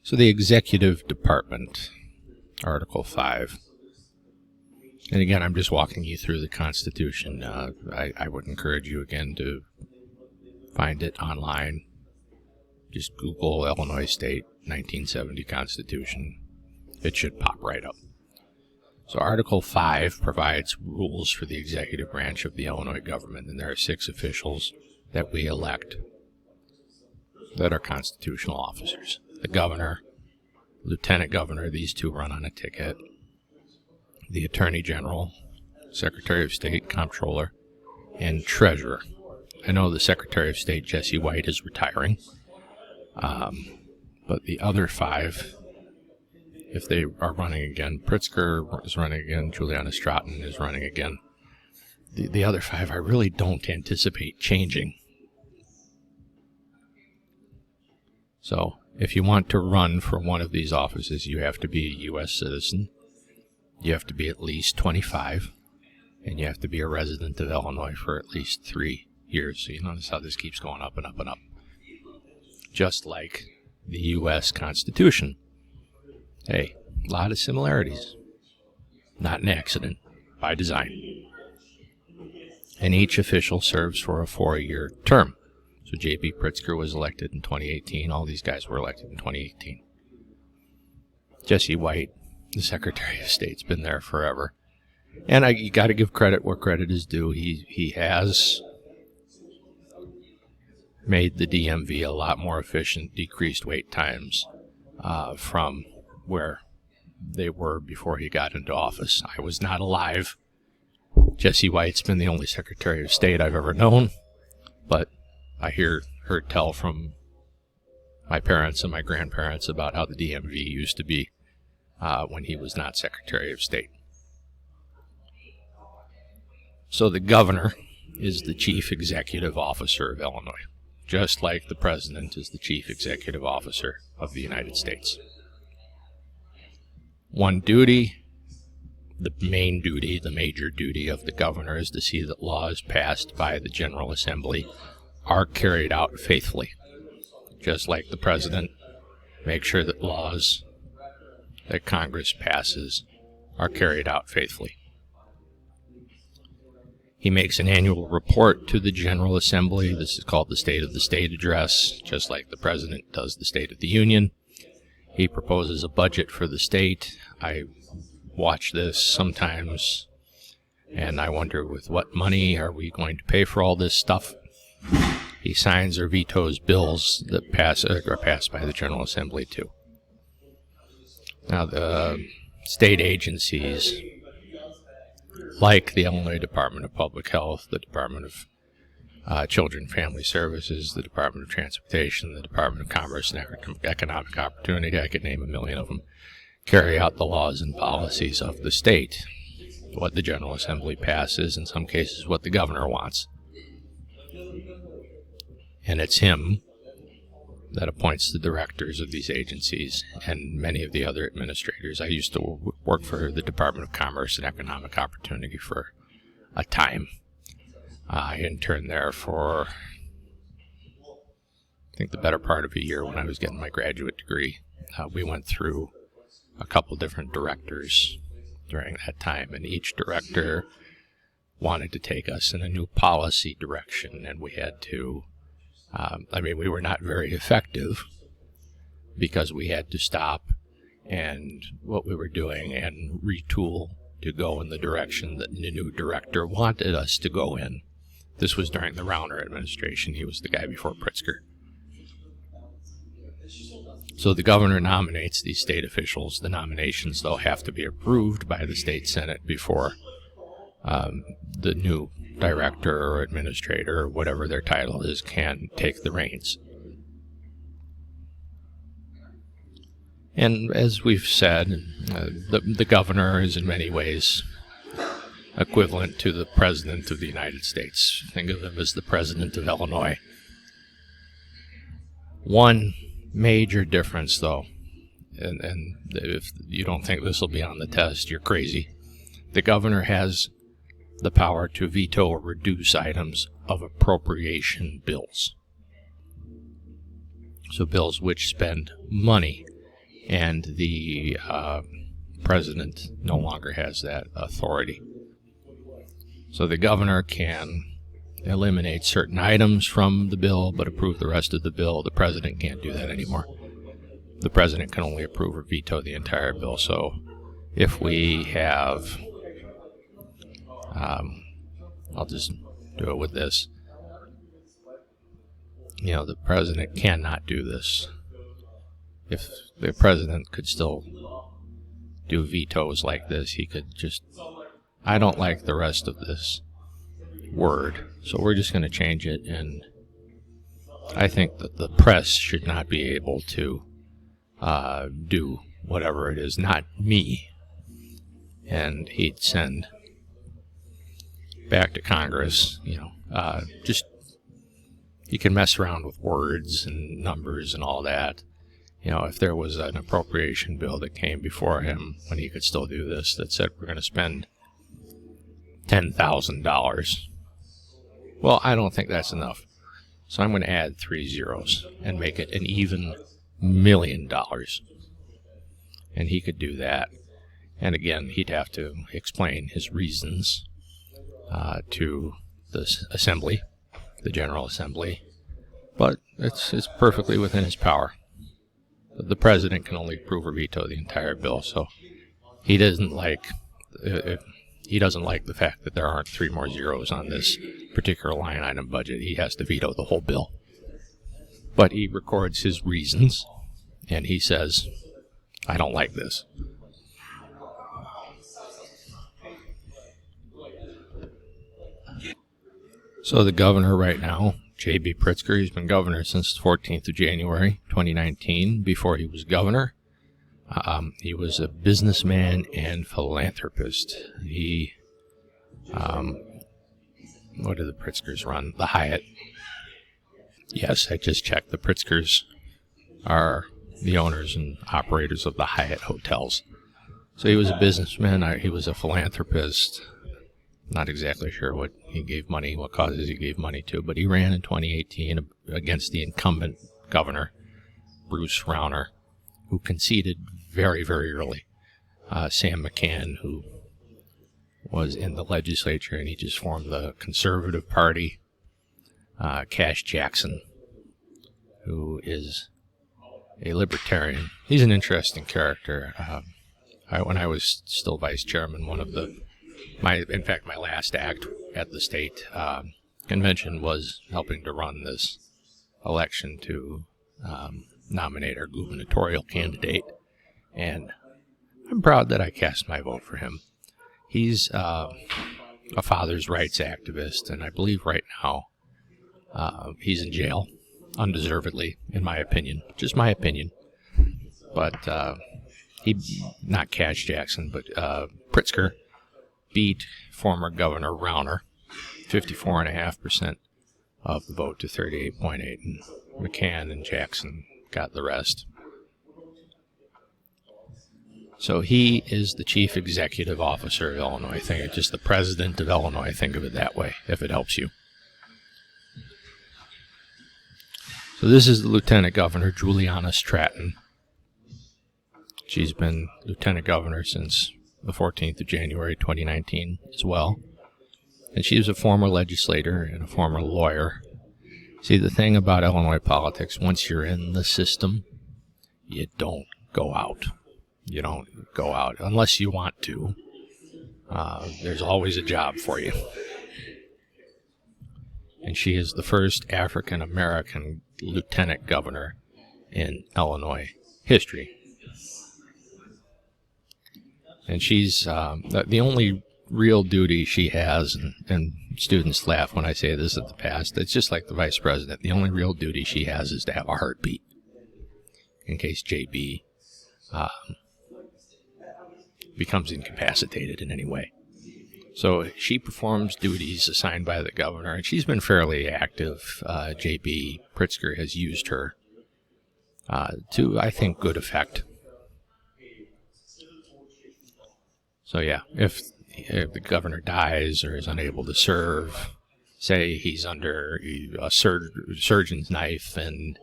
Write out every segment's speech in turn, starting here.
So the Executive Department, Article 5. And again, I'm just walking you through the Constitution. I would encourage you again to find it online. Just Google Illinois State 1970 Constitution. It should pop right up. So Article 5 provides rules for the executive branch of the Illinois government, and there are 6 officials that we elect that are constitutional officers. The governor, lieutenant governor, these 2 run on a ticket. The attorney general, secretary of state, comptroller, and treasurer. I know the secretary of state, Jesse White, is retiring. But the other 5, if they are running again, Pritzker is running again, Juliana Stratton is running again. The other 5 I really don't anticipate changing. So, if you want to run for one of these offices, you have to be a U.S. citizen, you have to be at least 25, and you have to be a resident of Illinois for at least 3 years. So you notice how this keeps going up and up and up. Just like the U.S. Constitution. Hey, a lot of similarities. Not an accident, by design. And each official serves for a 4-year term. So J.B. Pritzker was elected in 2018. All these guys were elected in 2018. Jesse White, the Secretary of State's been there forever. And you got to give credit where credit is due. He has made the DMV a lot more efficient, decreased wait times from where they were before he got into office. I was not alive. Jesse White's been the only Secretary of State I've ever known, but I heard tell from my parents and my grandparents about how the DMV used to be when he was not Secretary of State. So the governor is the chief executive officer of Illinois, just like the president is the chief executive officer of the United States. One duty, the main duty, the major duty of the governor is to see that laws passed by the General Assembly are carried out faithfully. Just like the president, make sure that laws that Congress passes are carried out faithfully. He makes an annual report to the General Assembly. This is called the State of the State Address, just like the President does the State of the Union. He proposes a budget for the state. I watch this sometimes, and I wonder, with what money are we going to pay for all this stuff? He signs or vetoes bills that are passed by the General Assembly, too. Now, the state agencies, like the Illinois Department of Public Health, the Department of Children and Family Services, the Department of Transportation, the Department of Commerce and Economic Opportunity, I could name a million of them, carry out the laws and policies of the state. What the General Assembly passes, in some cases what the governor wants. And it's him that appoints the directors of these agencies and many of the other administrators. I used to work for the Department of Commerce and Economic Opportunity for a time. I interned there for, I think, the better part of a year when I was getting my graduate degree. We went through a couple different directors during that time, and each director wanted to take us in a new policy direction, and we had to we were not very effective because we had to stop and what we were doing and retool to go in the direction that the new director wanted us to go in. This was during the Rauner administration. He was the guy before Pritzker. So the governor nominates these state officials. The nominations, though, have to be approved by the state senate before the new director or administrator, or whatever their title is, can take the reins. And as we've said, the governor is in many ways equivalent to the President of the United States. Think of him as the President of Illinois. One major difference, though, and if you don't think this will be on the test, you're crazy. The governor has the power to veto or reduce items of appropriation bills. So bills which spend money and the president no longer has that authority. So the governor can eliminate certain items from the bill but approve the rest of the bill. The president can't do that anymore. The president can only approve or veto the entire bill. So if we have, I'll just do it with this. The president cannot do this. If the president could still do vetoes like this, he could just, I don't like the rest of this word, so we're just going to change it, and I think that the press should not be able to do whatever it is, not me. And he'd send back to Congress, just, he can mess around with words and numbers and all that. If there was an appropriation bill that came before him when he could still do this, that said we're going to spend $10,000. Well, I don't think that's enough. So I'm going to add 3 zeros and make it an even $1 million. And he could do that. And again, he'd have to explain his reasons to the assembly, the General Assembly. But it's perfectly within his power. The president can only approve or veto the entire bill, so he doesn't like the fact that there aren't 3 more zeros on this particular line item budget. He has to veto the whole bill. But he records his reasons, and he says, I don't like this. So the governor right now, J.B. Pritzker, he's been governor since the 14th of January, 2019. Before he was governor, he was a businessman and philanthropist. He, what do the Pritzkers run? The Hyatt. Yes, I just checked. The Pritzkers are the owners and operators of the Hyatt hotels. So he was a businessman. He was a philanthropist. Not exactly sure what he gave money, what causes he gave money to, but he ran in 2018 against the incumbent governor, Bruce Rauner, who conceded very, very early. Sam McCann, who was in the legislature, and he just formed the Conservative Party. Cash Jackson, who is a libertarian. He's an interesting character. When I was still vice chairman, in fact, my last act at the state convention was helping to run this election to nominate our gubernatorial candidate, and I'm proud that I cast my vote for him. He's a father's rights activist, and I believe right now he's in jail, undeservedly, in my opinion. Just my opinion. But not Cash Jackson, but Pritzker beat former Governor Rauner, 54.5% of the vote to 38.8%, and McCann and Jackson got the rest. So he is the chief executive officer of Illinois. I think it's just the president of Illinois. Think of it that way, if it helps you. So this is the Lieutenant Governor, Juliana Stratton. She's been Lieutenant Governor since the 14th of January, 2019 as well. And she was a former legislator and a former lawyer. See, the thing about Illinois politics, once you're in the system, you don't go out. You don't go out unless you want to. There's always a job for you. And she is the first African-American lieutenant governor in Illinois history. And she's the only real duty she has, and students laugh when I say this at the past, it's just like the vice president. The only real duty she has is to have a heartbeat in case JB becomes incapacitated in any way. So she performs duties assigned by the governor, and she's been fairly active. J.B. Pritzker has used her to, I think, good effect. So yeah, if the governor dies or is unable to serve, say he's under a surgeon's knife and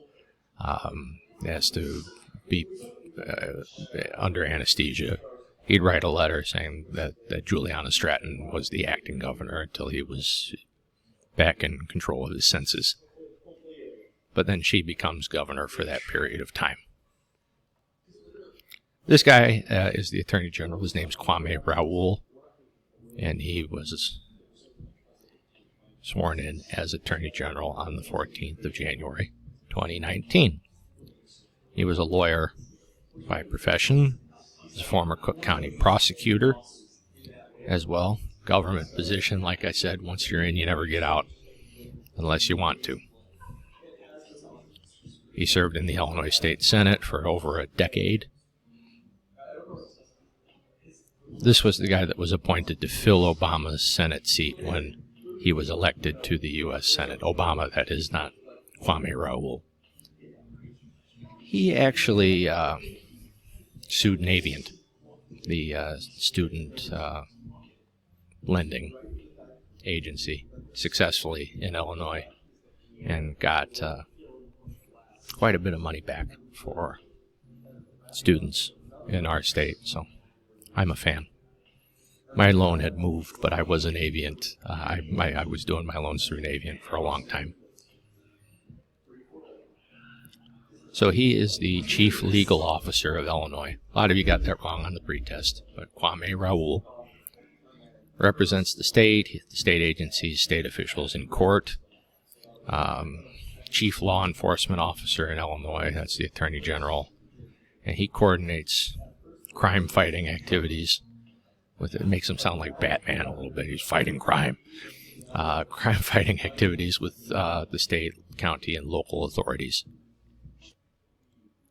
has to be under anesthesia. He'd write a letter saying that Juliana Stratton was the acting governor until he was back in control of his senses. But then she becomes governor for that period of time. This guy is the Attorney General. His name's Kwame Raoul, and he was sworn in as Attorney General on the 14th of January, 2019. He was a lawyer by profession. He's a former Cook County prosecutor as well. Government position, like I said, once you're in, you never get out unless you want to. He served in the Illinois State Senate for over a decade. This was the guy that was appointed to fill Obama's Senate seat when he was elected to the U.S. Senate. Obama, that is, not Kwame Raoul. He actually sued Navient, the student lending agency, successfully in Illinois, and got quite a bit of money back for students in our state, so I'm a fan. My loan had moved, but I was a Navient. I was doing my loans through Navient for a long time. So he is the chief legal officer of Illinois. A lot of you got that wrong on the pretest, but Kwame Raoul represents the state agencies, state officials in court. Chief law enforcement officer in Illinois, that's the Attorney General, and he coordinates crime-fighting activities. It makes him sound like Batman a little bit. He's fighting crime. Crime-fighting activities with the state, county, and local authorities.